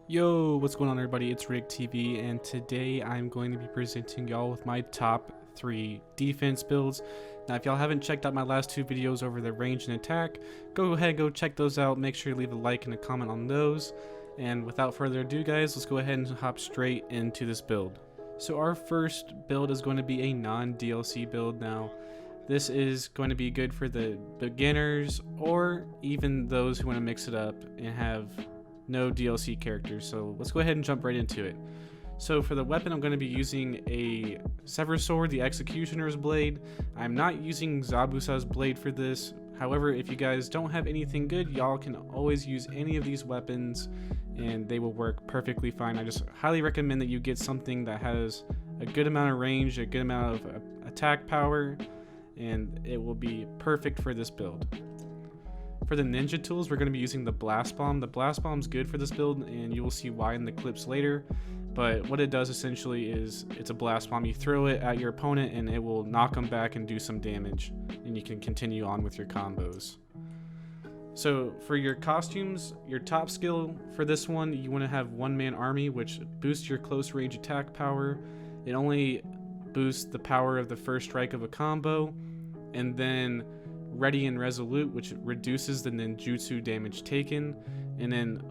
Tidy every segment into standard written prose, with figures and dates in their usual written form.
Yo, what's going on everybody? It's Rick TV, and today I'm going to be presenting y'all with my top 3 defense builds. Now if y'all haven't checked out my last 2 videos over the range and attack, go ahead and go check those out. Make sure you leave a like and a comment on those. And without further ado guys, let's go ahead and hop straight into this build. So our first build is going to be a non-DLC build. Now this is going to be good for the beginners or even those who want to mix it up and have no DLC characters. So let's go ahead and jump right into it. So for the weapon, I'm going to be using a Sever Sword, the Executioner's Blade. I'm not using Zabusa's Blade for this. However, if you guys don't have anything good, y'all can always use any of these weapons and they will work perfectly fine. I just highly recommend that you get something that has a good amount of range, a good amount of attack power, and it will be perfect for this build. For the ninja tools, we're going to be using the blast bomb. The blast bomb is good for this build, and you will see why in the clips later. But what it does essentially is it's a blast bomb. You throw it at your opponent, and it will knock them back and do some damage, and you can continue on with your combos. So for your costumes, your top skill for this one, you want to have one-man army, which boosts your close range attack power. It only boosts the power of the first strike of a combo, and then Ready and Resolute, which reduces the ninjutsu damage taken. And then,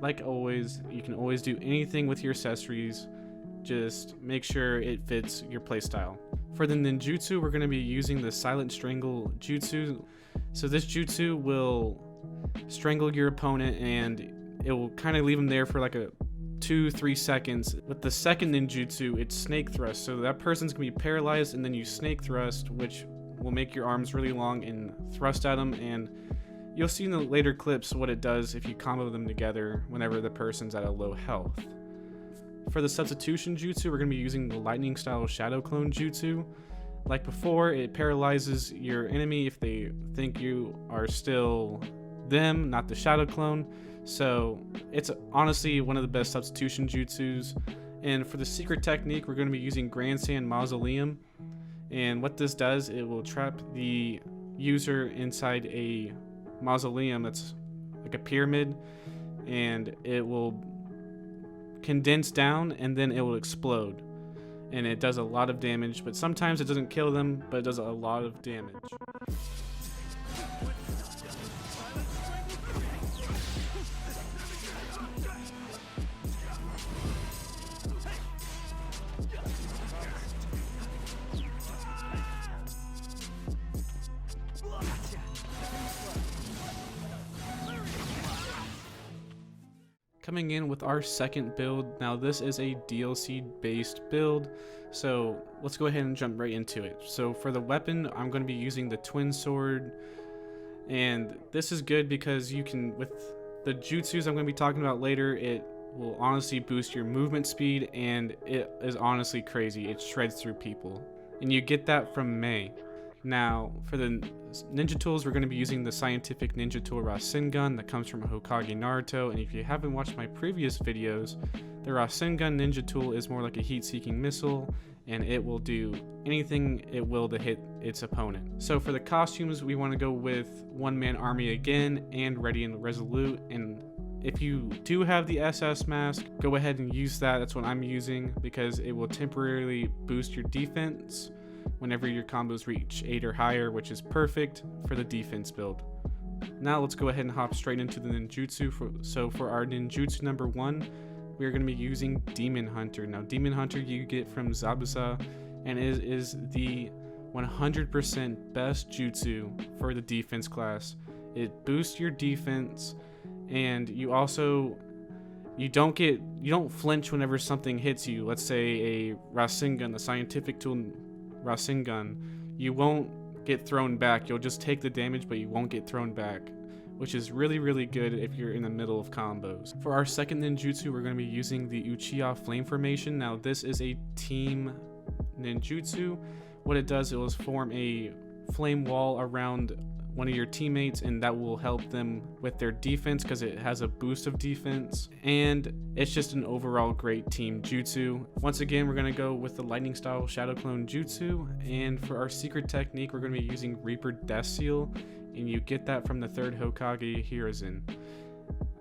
like always, you can always do anything with your accessories, just make sure it fits your playstyle. For the ninjutsu, we're going to be using the Silent Strangle Jutsu. So this jutsu will strangle your opponent and it will kind of leave them there for like a 2-3 seconds. With the second ninjutsu, it's Snake Thrust, so that person's going to be paralyzed, and then you Snake Thrust, which will make your arms really long and thrust at them, and you'll see in the later clips what it does if you combo them together whenever the person's at a low health. For the substitution jutsu, we're going to be using the lightning style shadow clone jutsu. Like before, it paralyzes your enemy if they think you are still them, not the shadow clone. So it's honestly one of the best substitution jutsus. And for the secret technique, we're going to be using Grandstand Mausoleum. And what this does, it will trap the user inside a mausoleum that's like a pyramid, and it will condense down and then it will explode. And it does a lot of damage, but sometimes it doesn't kill them, but it does a lot of damage. Coming in with our second build. Now this is a DLC based build, so let's go ahead and jump right into it. So for the weapon, I'm going to be using the twin sword, and this is good because you can, with the jutsus I'm going to be talking about later, it will honestly boost your movement speed, and it is honestly crazy. It shreds through people, and you get that from Mei. Now, for the ninja tools, we're going to be using the scientific ninja tool Rasengan that comes from Hokage Naruto, and if you haven't watched my previous videos, the Rasengan ninja tool is more like a heat-seeking missile, and it will do anything it will to hit its opponent. So for the costumes, we want to go with one-man army again and Ready and Resolute, and if you do have the SS mask, go ahead and use that. That's what I'm using because it will temporarily boost your defense whenever your combos reach 8 or higher, which is perfect for the defense build. Now let's go ahead and hop straight into the ninjutsu. So for our ninjutsu number 1, we're going to be using Demon Hunter. Now Demon Hunter you get from Zabusa, and it is the 100% best jutsu for the defense class. It boosts your defense, and you don't flinch whenever something hits you. Let's say a Rasengan, the scientific tool Rasengan, you won't get thrown back. You'll just take the damage, but you won't get thrown back, which is really good if you're in the middle of combos. For our second ninjutsu, we're going to be using the Uchiha Flame Formation. Now this is a team ninjutsu. What it does, it will form a flame wall around one of your teammates, and that will help them with their defense because it has a boost of defense, and it's just an overall great team jutsu. Once again, we're going to go with the lightning style shadow clone jutsu, and for our secret technique, we're going to be using Reaper Death Seal, and you get that from the third Hokage Hiruzen.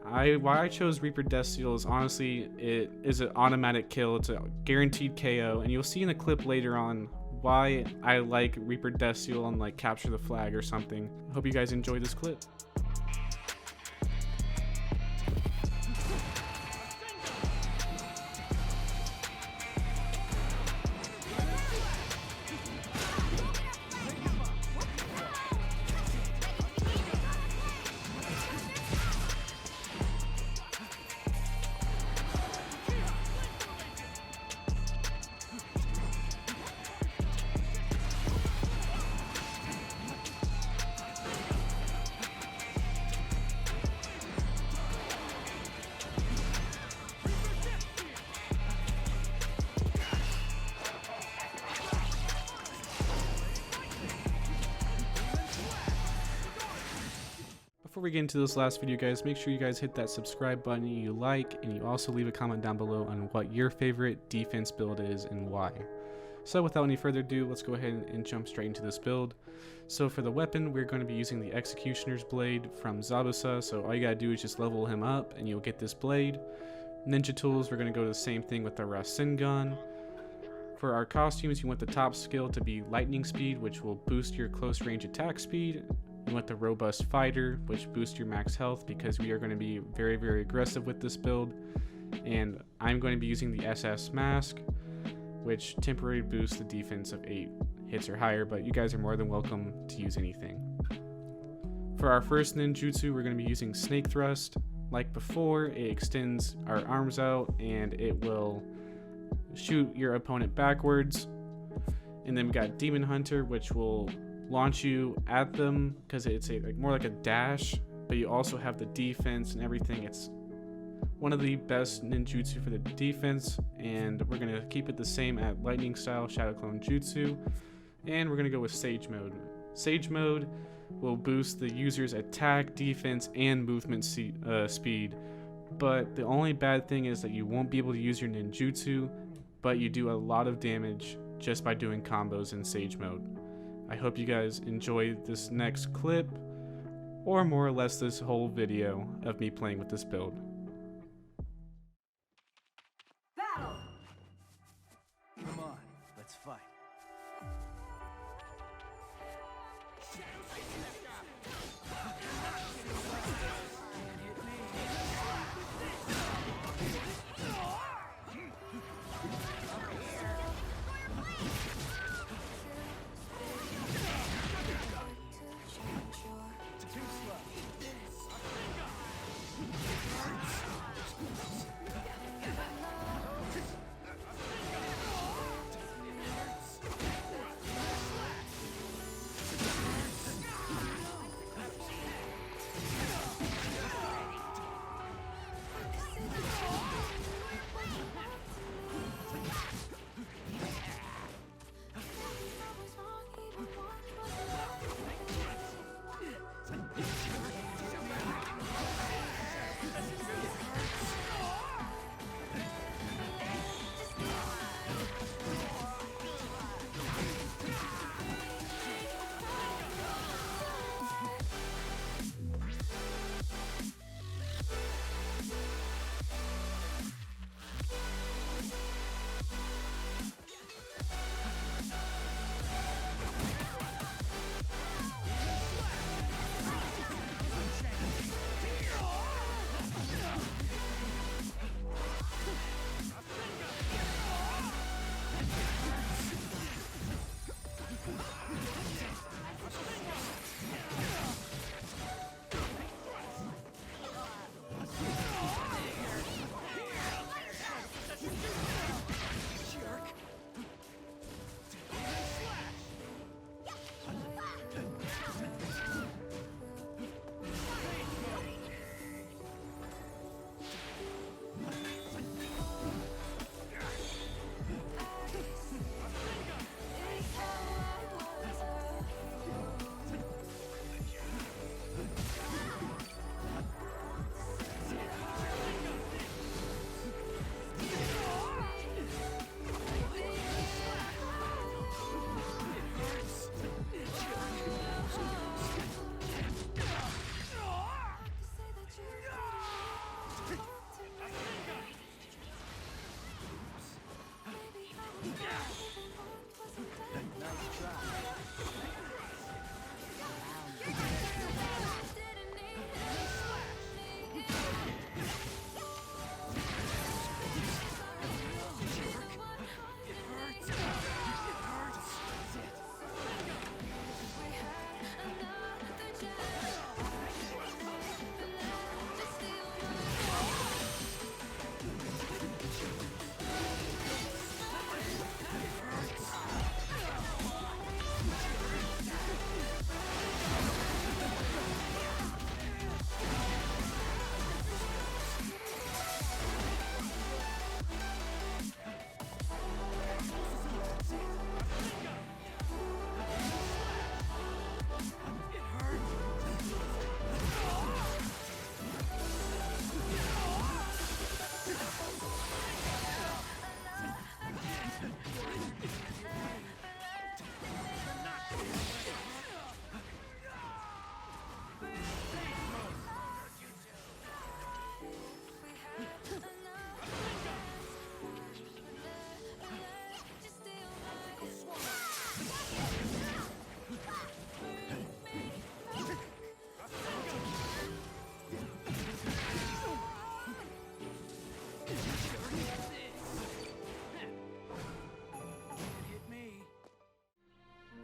why I chose Reaper Death Seal is honestly it is an automatic kill. It's a guaranteed KO, and you'll see in a clip later on why I like Reaper Death Seal on like Capture the Flag or something. Hope you guys enjoy this clip. Before we get into this last video, guys, make sure you guys hit that subscribe button, you like, and you also leave a comment down below on what your favorite defense build is and why. So without any further ado, let's go ahead and jump straight into this build. So for the weapon, we're going to be using the Executioner's Blade from Zabuza. So all you gotta do is just level him up and you'll get this blade. Ninja tools, we're going to go to the same thing with the Rasengan. For our costumes, you want the top skill to be lightning speed, which will boost your close range attack speed. You want the robust fighter, which boosts your max health, because we are going to be very, very aggressive with this build. And I'm going to be using the SS mask, which temporarily boosts the defense of 8 hits or higher, but you guys are more than welcome to use anything. For our first ninjutsu, we're going to be using snake thrust. Like before, it extends our arms out and it will shoot your opponent backwards. And then we got Demon Hunter, which will launch you at them because it's more like a dash, but you also have the defense and everything. It's one of the best ninjutsu for the defense, and we're going to keep it the same at lightning style Shadow Clone Jutsu. And we're going to go with Sage Mode. Sage Mode will boost the user's attack, defense, and movement speed, but the only bad thing is that you won't be able to use your ninjutsu, but you do a lot of damage just by doing combos in Sage Mode. I hope you guys enjoy this next clip, or more or less this whole video of me playing with this build. Battle! Come on, let's fight.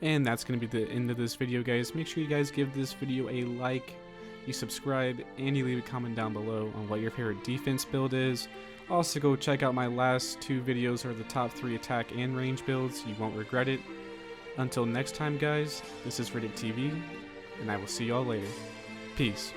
And that's going to be the end of this video, guys. Make sure you guys give this video a like, you subscribe, and you leave a comment down below on what your favorite defense build is. Also, go check out my last 2 videos, or the top 3 attack and range builds. You won't regret it. Until next time, guys, this is Riddick TV, and I will see y'all later. Peace.